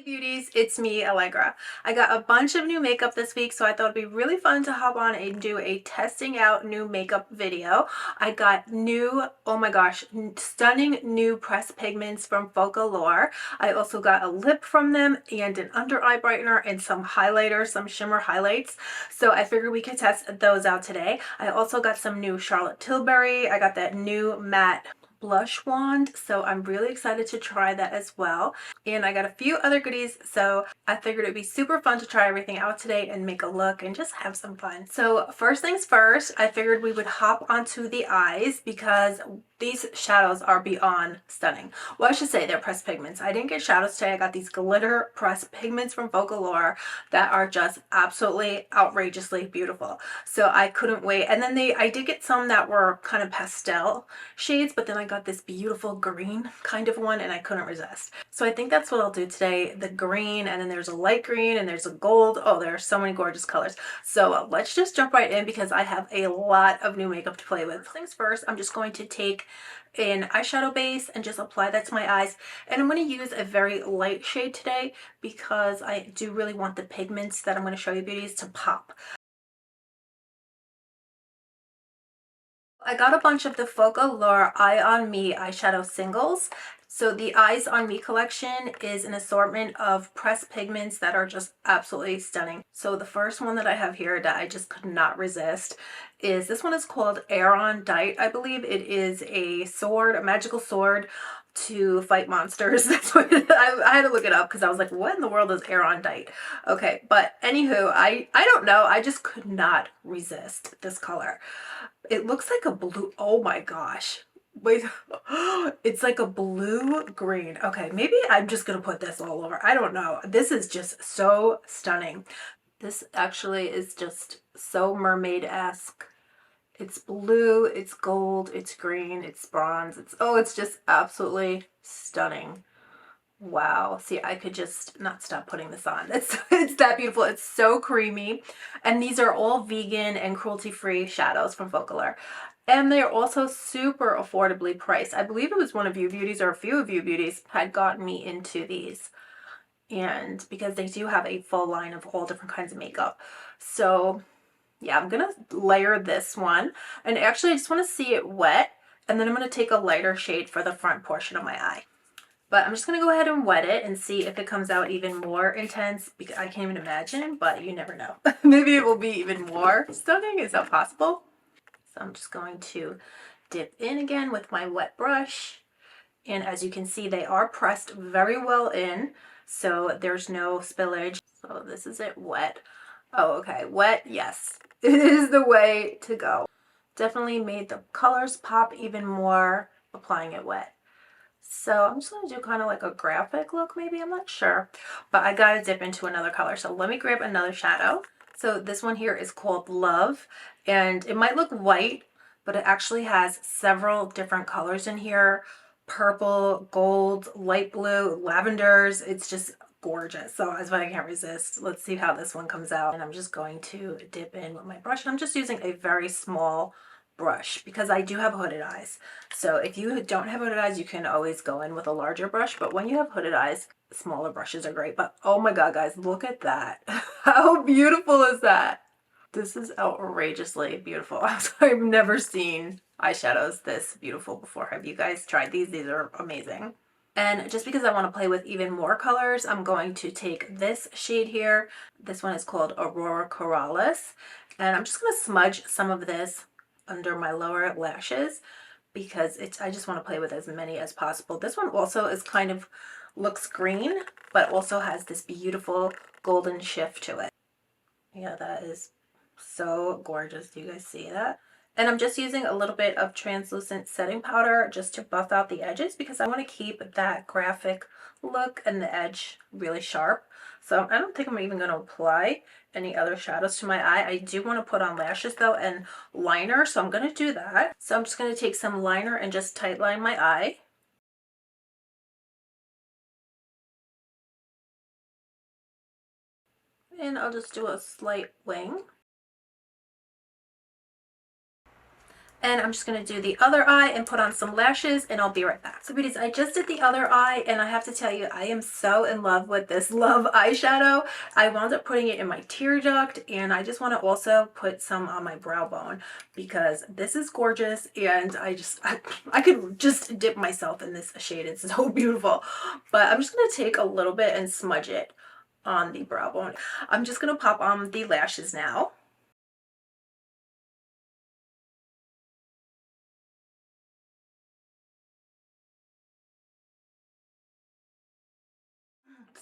Hey beauties, it's me, Allegra. I got a bunch of new makeup this week, so I thought it'd be really fun to hop on and do a testing out new makeup video. I got new, oh my gosh, stunning new pressed pigments from Foccalurre. I also got a lip from them and an under eye brightener and some highlighters, some shimmer highlights. So I figured we could test those out today. I also got some new Charlotte Tilbury. I got that new matte blush wand, so I'm really excited to try that as well. And I got a few other goodies, so I figured it'd be super fun to try everything out today and make a look and just have some fun. So first things first, I figured we would hop onto the eyes because these shadows are beyond stunning. Well, I should say they're pressed pigments. I didn't get shadows today. I got these glitter pressed pigments from Foccalurre that are just absolutely outrageously beautiful. So I couldn't wait. And then I did get some that were kind of pastel shades, but then I got this beautiful green kind of one and I couldn't resist. So I think that's what I'll do today, the green, and then there's a light green and there's a gold. Oh, there are so many gorgeous colors. So let's just jump right in because I have a lot of new makeup to play with. First things first, I'm just going to take an eyeshadow base and just apply that to my eyes. And I'm going to use a very light shade today because I do really want the pigments that I'm going to show you beauties to pop. I got a bunch of the Foccalurre Eye on Me eyeshadow singles. So the Eyes on Me collection is an assortment of pressed pigments that are just absolutely stunning. So the first one that I have here that I just could not resist is this one is called Erondite. I believe it is a sword, a magical sword to fight monsters. That's what I had to look it up because I was like, what in the world is Erondite? Okay, but anywho, I don't know. I just could not resist this color. It looks like a blue. Oh my gosh. Wait, it's like a blue green. Okay, maybe I'm just gonna put this all over. I don't know. This is just so stunning. This actually is just so mermaid-esque. It's blue, it's gold, it's green, it's bronze. It's just absolutely stunning. Wow. See, I could just not stop putting this on. It's that beautiful. It's so creamy. And these are all vegan and cruelty-free shadows from Foccalurre. And they're also super affordably priced. I believe it was one of you beauties or a few of you beauties had gotten me into these. And because they do have a full line of all different kinds of makeup. So yeah, I'm going to layer this one. And actually, I just want to see it wet. And then I'm going to take a lighter shade for the front portion of my eye. But I'm just going to go ahead and wet it and see if it comes out even more intense. Because I can't even imagine, but you never know. Maybe it will be even more stunning. Is that possible? So I'm just going to dip in again with my wet brush. And as you can see, they are pressed very well in. So there's no spillage. So this is it wet. Oh, okay. Wet, yes. It is the way to go. Definitely made the colors pop even more applying it wet. So I'm just going to do kind of like a graphic look maybe, I'm not sure. But I got to dip into another color. So let me grab another shadow. So this one here is called Love. And it might look white, but it actually has several different colors in here. Purple, gold, light blue, lavenders. It's just gorgeous. So that's why I can't resist. Let's see how this one comes out. And I'm just going to dip in with my brush. And I'm just using a very small brush because I do have hooded eyes. So if you don't have hooded eyes, you can always go in with a larger brush, but when you have hooded eyes, smaller brushes are great. But oh my god, guys, look at that. How beautiful is that? This is outrageously beautiful. I've never seen eyeshadows this beautiful before. Have you guys tried these? These are amazing. And just because I want to play with even more colors, I'm going to take this shade here. This one is called Aurora Coralis. And I'm just going to smudge some of this under my lower lashes because I just want to play with as many as possible. This one also is kind of looks green, but also has this beautiful golden shift to it. Yeah, that is so gorgeous. Do you guys see that? And I'm just using a little bit of translucent setting powder just to buff out the edges because I want to keep that graphic look and the edge really sharp. So I don't think I'm even going to apply any other shadows to my eye. I do want to put on lashes though and liner, so I'm going to do that. So I'm just going to take some liner and just tight line my eye. And I'll just do a slight wing. And I'm just going to do the other eye and put on some lashes, and I'll be right back. So beauties, I just did the other eye, and I have to tell you, I am so in love with this Love eyeshadow. I wound up putting it in my tear duct, and I just want to also put some on my brow bone because this is gorgeous, and I could just dip myself in this shade. It's so beautiful. But I'm just going to take a little bit and smudge it on the brow bone. I'm just going to pop on the lashes now.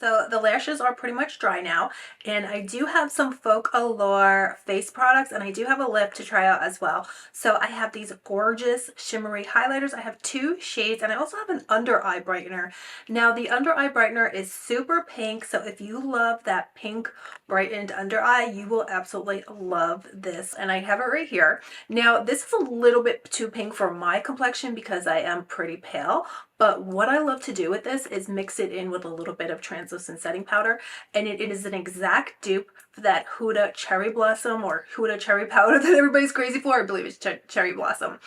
So the lashes are pretty much dry now, and I do have some FOCALLURE face products, and I do have a lip to try out as well. So I have these gorgeous shimmery highlighters. I have two shades, and I also have an under eye brightener. Now the under eye brightener is super pink, so if you love that pink brightened under eye, you will absolutely love this, and I have it right here. Now this is a little bit too pink for my complexion because I am pretty pale, but what I love to do with this is mix it in with a little bit of translucent setting powder, and it is an exact dupe for that Huda Cherry Blossom or Huda Cherry Powder that everybody's crazy for. I believe it's Cherry Blossom.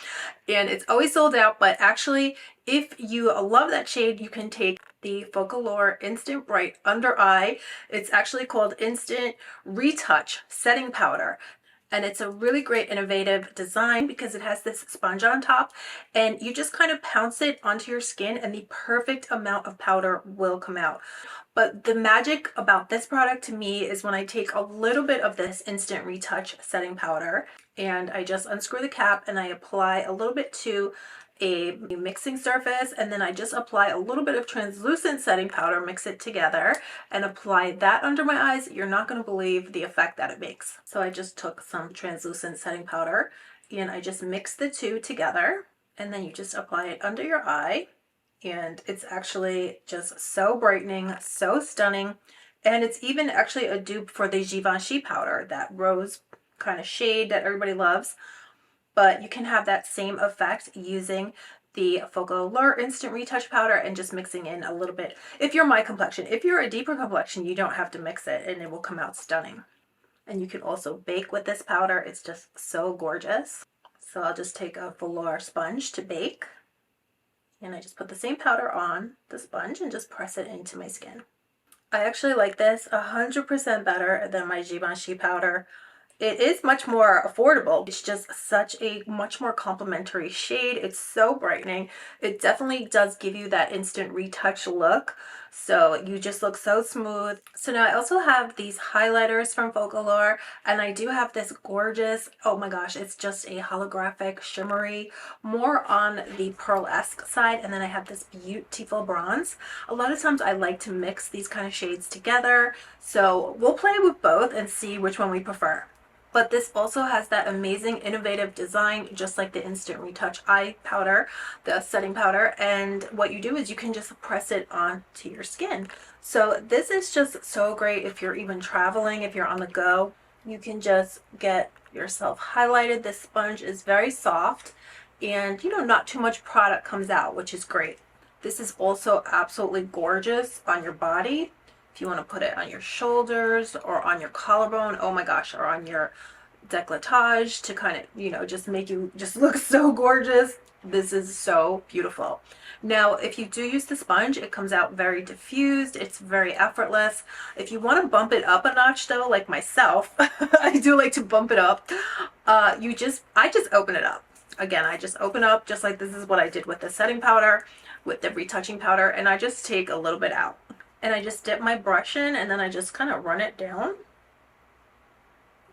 And it's always sold out, but actually, if you love that shade, you can take the FOCALLURE Instant Bright Under Eye. It's actually called Instant Retouch Setting Powder. And it's a really great innovative design because it has this sponge on top, and you just kind of pounce it onto your skin and the perfect amount of powder will come out. But the magic about this product to me is when I take a little bit of this Instant Retouch setting powder and I just unscrew the cap and I apply a little bit to a mixing surface, and then I just apply a little bit of translucent setting powder, mix it together, and apply that under my eyes. You're not going to believe the effect that it makes. So I just took some translucent setting powder and I just mixed the two together, and then you just apply it under your eye, and it's actually just so brightening, so stunning. And it's even actually a dupe for the Givenchy powder, that rose kind of shade that everybody loves. But you can have that same effect using the FOCALLURE Instant Retouch Powder and just mixing in a little bit. If you're my complexion, if you're a deeper complexion, you don't have to mix it and it will come out stunning. And you can also bake with this powder. It's just so gorgeous. So I'll just take a velour sponge to bake. And I just put the same powder on the sponge and just press it into my skin. I actually like this 100% better than my Givenchy powder. It is much more affordable. It's just such a much more complimentary shade. It's so brightening. It definitely does give you that instant retouch look. So you just look so smooth. So now I also have these highlighters from FOCALLURE, and I do have this gorgeous, oh my gosh, it's just a holographic shimmery, more on the pearl-esque side, and then I have this beautiful bronze. A lot of times I like to mix these kind of shades together, so we'll play with both and see which one we prefer. But this also has that amazing innovative design, just like the Instant Retouch eye powder, the setting powder. And what you do is you can just press it onto your skin. So this is just so great if you're even traveling, if you're on the go. You can just get yourself highlighted. This sponge is very soft and, you know, not too much product comes out, which is great. This is also absolutely gorgeous on your body. If you want to put it on your shoulders or on your collarbone, oh my gosh, or on your décolletage to kind of, you know, just make you just look so gorgeous. This is so beautiful. Now, if you do use the sponge, it comes out very diffused. It's very effortless. If you want to bump it up a notch though, like myself, I do like to bump it up. I just open it up. Again, I just open up just like this is what I did with the setting powder, with the retouching powder, and I just take a little bit out. And I just dip my brush in and then I just kind of run it down.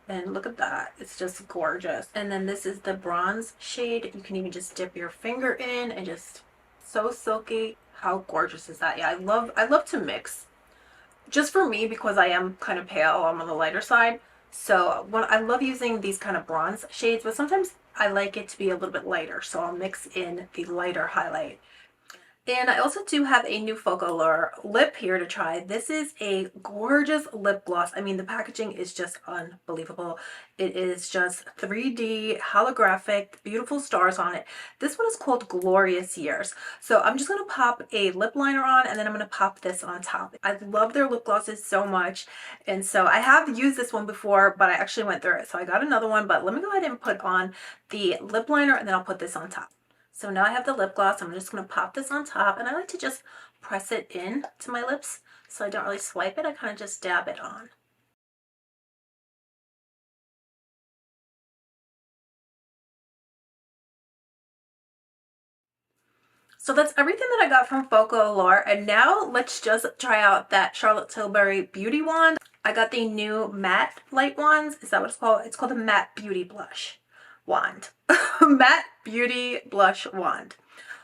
And look at that. It's just gorgeous. And then this is the bronze shade. You can even just dip your finger in and just so silky. How gorgeous is that? Yeah, I love to mix. Just for me, because I am kind of pale, I'm on the lighter side. So when I love using these kind of bronze shades, but sometimes I like it to be a little bit lighter. So I'll mix in the lighter highlight. And I also do have a new Foccalure lip here to try. This is a gorgeous lip gloss. I mean, the packaging is just unbelievable. It is just 3D, holographic, beautiful stars on it. This one is called Glorious Years. So I'm just going to pop a lip liner on, and then I'm going to pop this on top. I love their lip glosses so much. And so I have used this one before, but I actually went through it. So I got another one, but let me go ahead and put on the lip liner, and then I'll put this on top. So now I have the lip gloss. I'm just going to pop this on top, and I like to just press it in to my lips so I don't really swipe it. I kind of just dab it on. So that's everything that I got from Foccalure, and now let's just try out that Charlotte Tilbury Beauty Wand. I got the new matte light wands. Is that what it's called? It's called the Matte Beauty Blush Wand. Matte Beauty Blush Wand.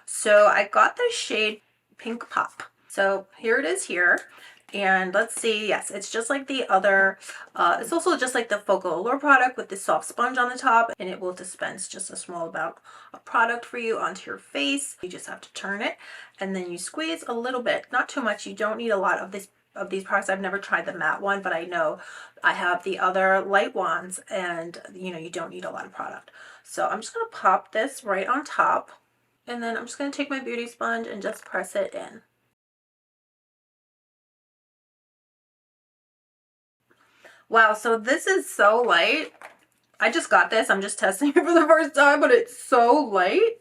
So I got the shade Pink Pop. So here it is here. And let's see, yes, it's just like the other, it's also just like the Foccalure product with this soft sponge on the top, and it will dispense just a small amount of product for you onto your face. You just have to turn it, and then you squeeze a little bit, not too much. You don't need a lot of these products. I've never tried the matte one, but I know I have the other light wands, and you know, you don't need a lot of product. So I'm just going to pop this right on top, and then I'm just going to take my beauty sponge and just press it in. Wow, so this is so light. I just got this. I'm just testing it for the first time, but it's so light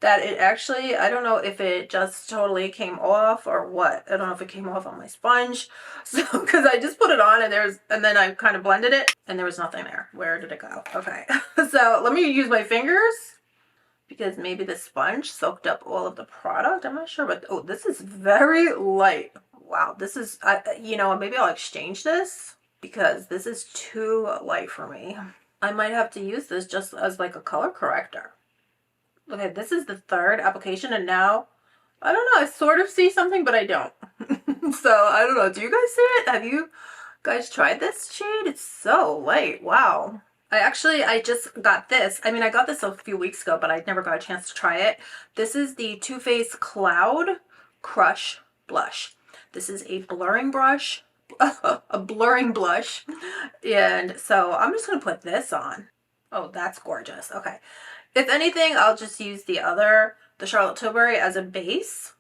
that it actually, I don't know if it just totally came off or what. I don't know if it came off on my sponge. So, because I just put it on and then I kind of blended it and there was nothing there. Where did it go? Okay. So let me use my fingers because maybe the sponge soaked up all of the product. I'm not sure, but oh, this is very light. Wow, this is, you know, maybe I'll exchange this because this is too light for me. I might have to use this just as like a color corrector. Okay, this is the third application, and now, I don't know, I sort of see something, but I don't. So, I don't know, do you guys see it? Have you guys tried this shade? It's so light, wow. I just got this. I mean, I got this a few weeks ago, but I never got a chance to try it. This is the Too Faced Cloud Crush Blush. This is a blurring brush. A blurring blush, and so I'm just gonna put this on. Oh, that's gorgeous. Okay, if anything, I'll just use the Charlotte Tilbury as a base,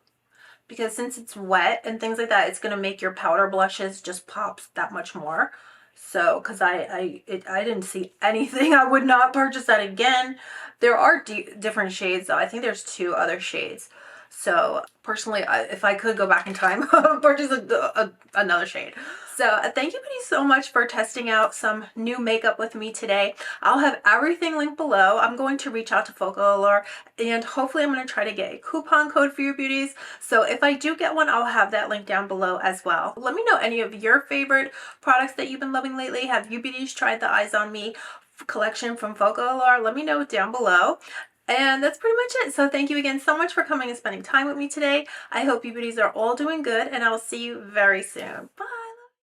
because since it's wet and things like that, it's gonna make your powder blushes just pop that much more. So because I didn't see anything, I would not purchase that again. There are different shades though. I think there's 2 other shades. So personally, if I could go back in time, purchase another shade. So thank you, Beauty, so much for testing out some new makeup with me today. I'll have everything linked below. I'm going to reach out to Foccalure, and hopefully I'm going to try to get a coupon code for you beauties. So if I do get one, I'll have that link down below as well. Let me know any of your favorite products that you've been loving lately. Have you beauties tried the Eyes on Me collection from Foccalure? Let me know down below. And that's pretty much it. So thank you again so much for coming and spending time with me today. I hope you beauties are all doing good, and I will see you very soon. Bye.